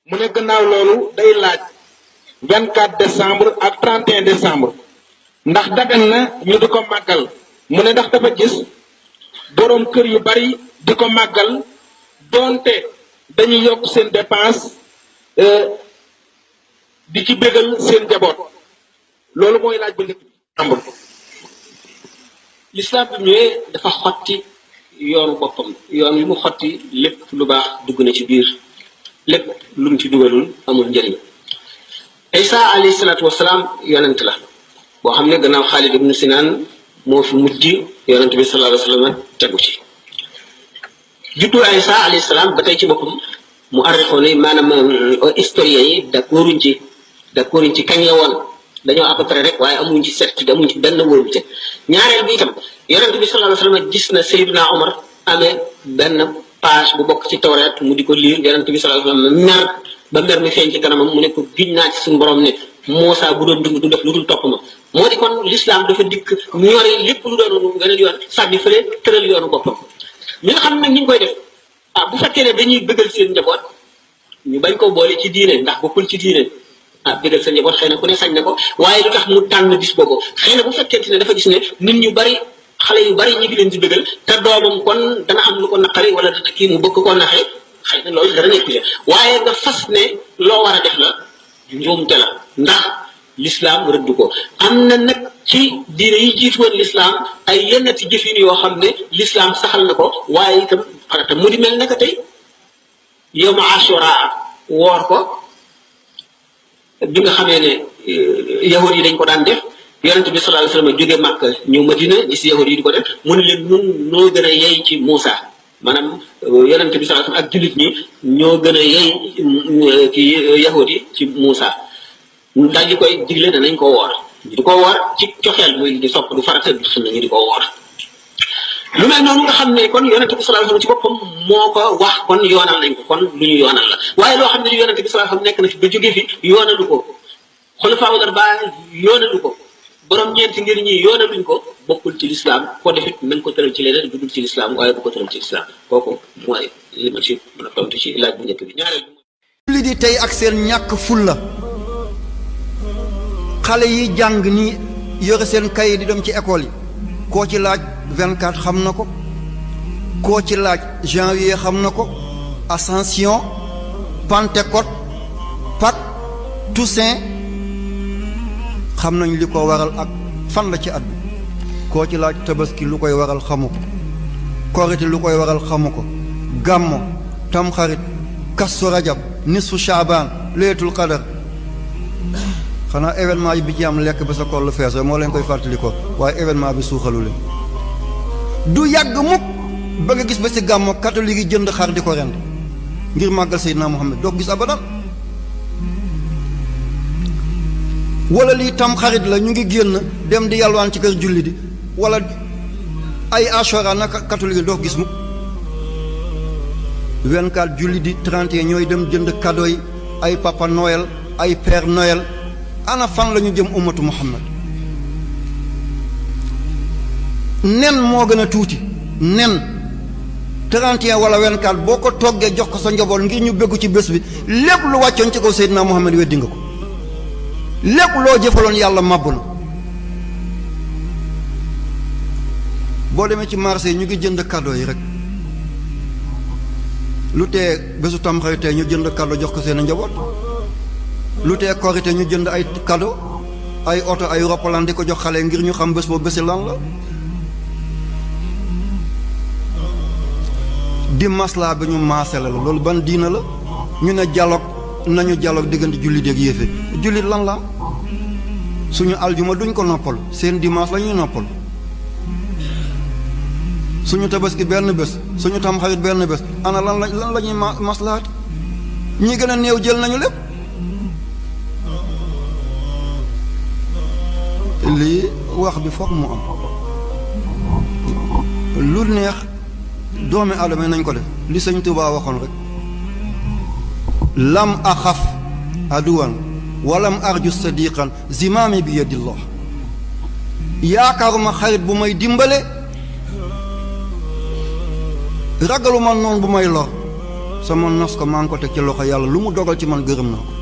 mu ne gannaaw loolu day laaj 24 décembre ak 31 décembre ndax dagan na ñu di ko màggal mu ne ndax dafa gis boroom kër yu bari di ko màggal doonte dañuy yokk seen dépense di ci bégal seen njaboot loolu mooy laaj bu njëkk bi. l'islam bi ñëwee dafa xotti yoonu boppam yoon wi mu xotti lépp lu baax dugg na ci biir lépp lu mu ci dugalul amul njëriñ. Isa alayhi salaatu wasalaam yonent la boo xam ne gannaaw Xaalid ibnu Sinaan moo fi mujj yonent bi sallallahu alayhi wa sallam tegu ci. juddu Isa alayhi salaam ba tey ci boppam mu arrixoon yi maanaam historiens yi d'accorduñ ci kañ la woon dañoo à peu près rek waaye amuñ ci certitude amuñ ci benn wóorute. ñaareel bi itam yonent bi sallallahu alayhi wa sallam gis na Seydina Omar amee benn page bu bokk ci Tawreet mu di ko liir yonent bi sallallahu alayhi wa sallam mer ba mer mi feeñ ci kanamam mu ne ko giñ naa ci suñu borom ne Muusaa bu doon dund du def lu dul topp ma moo di kon l'islam dafa dikk ñori lépp lu doon gën a yoon sànni fële tëral yoonu boppam. ñi nga xam ne nag ñu ngi koy def bu fekkee ne dañuy bëggal seen njaboot ñu bañ ko boole ci diine ndax bokkul ci diine bëggal seen njaboot xëy na ku ne sañ na ko waaye lu tax mu tànn bis boobu xëy na bu fekkente ne dafa gis ne nit ñu bari xale yu bari ñi ngi leen di bëggal te doomam kon dana am lu ko naqari wala dana kii mu bëgg ko naxee xëy na loolu dara nekku ci waaye nga fas ne loo war a def la njuumte la ndax l'islam rëdd ko. am na nag ci diine yi jiitu woon l'islam ay yennati jëfin yoo xam ne l'islam saxal na ko waaye itam farata mu di mel naka tey yow ma Ashura woor ko bi nga xamee ne yahud yi dañ ko daan def yonent bi sallallahu alayhi wasallam jóge Màkka ñëw Madina gis yahud yi di ko def mu ne leen ñun noo gën a yey ci Muusa maanaam yonent bi sallallahu alayhi wasallam ak jullit ñi ñoo gën a yey ci yahud yi ci Muusa daal di koy digle danañ ko woor ñu di ko woor ci coxeel muy di sopp du farata bi xam ne ñu di ko woor lu mel noonu nga xam ne kon yonent bi sallallahu alayhi wasallam ci boppam moo ko wax kon yoonal nañ ko kon lu ñu yoonal la waaye loo xam ne yonent bi sallallahu alayhi wasallam nekk na fi ba jóge fi yoonalu ko xulafaa'ul arbaa yoonalu ko borom ñeenti ngir ñi yoonaluñ ko bokkul ci lislaam ko defit nañ ko tëral ci leneen du dul ci lislaam waaye bu ko tëral ci lislaam kooku mooy li ma ci mën a tontu ci laaj bu njëkk bi. ñaareel bi li di tey ak seen ñàkk fulla xale yi jàng ni yore seen kay di dem ci école yi koo ci laaj 24 xam na ko koo ci laaj janvier xam na ko Ascension Pentecôte Pâques Toussaint xam nañ li ko waral ak fan la ci at bi koo ci laaj tabaski lu koy waral xamu ko korite lu koy waral xamu ko gàmmo tamxarit kastu rajab nisfu shaabaan leetul qadar xanaa événement yi bi ci am lekk ba sa koll fees moo leen koy fàttali ko waaye événement bi suuxalu leen du yàgg mukk ba nga gis ba ci gàmmo catholique yi jënd xar di ko rend ngir màggal Seydina Muhammad doo ko gis abadan wala lii tam xarit la ñu ngi génn dem di yalwaan ci kër julli di wala ay ashura naka catholique yi doo ko gis mukk 24 julli di 31 ñooy dem jënd cadeau yi ay papa Noël ay père Noël ana fan la ñu jëm ummatu Muhammad nen moo gën a tuuti nen 31 wala 24 boo ko toggee jox ko sa njaboot ngir ñu béggu ci bés bi lépp lu wàccoon ci kaw Seydina Muhammad weddi nga ko lépp loo jëfaloon yàlla màbb na boo demee ci marché yi ñu ngi jënd cadeau yi rek lu tee bésu Tamxarit ñu jënd cadeau jox ko seen njaboot lu tee Korité ñu jënd ay cadeau ay oto ay roppalaan di ko jox xale ngir ñu xam bés boobu bési lan la di maslaa bi ñu maasale la loolu ban diina la ñu ne dialogue nañu dialogue diggante jullit ak yéefe jullit lan la suñu aljuma duñ ko noppal seen dimanche la ñuy noppal suñu tabaski benn bés suñu tamxarit benn bés ana lan la ñuy maslaat ñi gën a néew jël nañu lépp lii wax bi foog mu am lu neex doomi aadama nañ ko def li sëñ Tuubaa waxoon rek lam axaf aduwan walam arju sadiqan zimaami bi yadillah yaakaaruma xarit bu may dimbale ragaluma noon bu may lor sama nos ko maa ngi ko teg ci loxo yàlla lu mu dogal ci man gërëm naa ko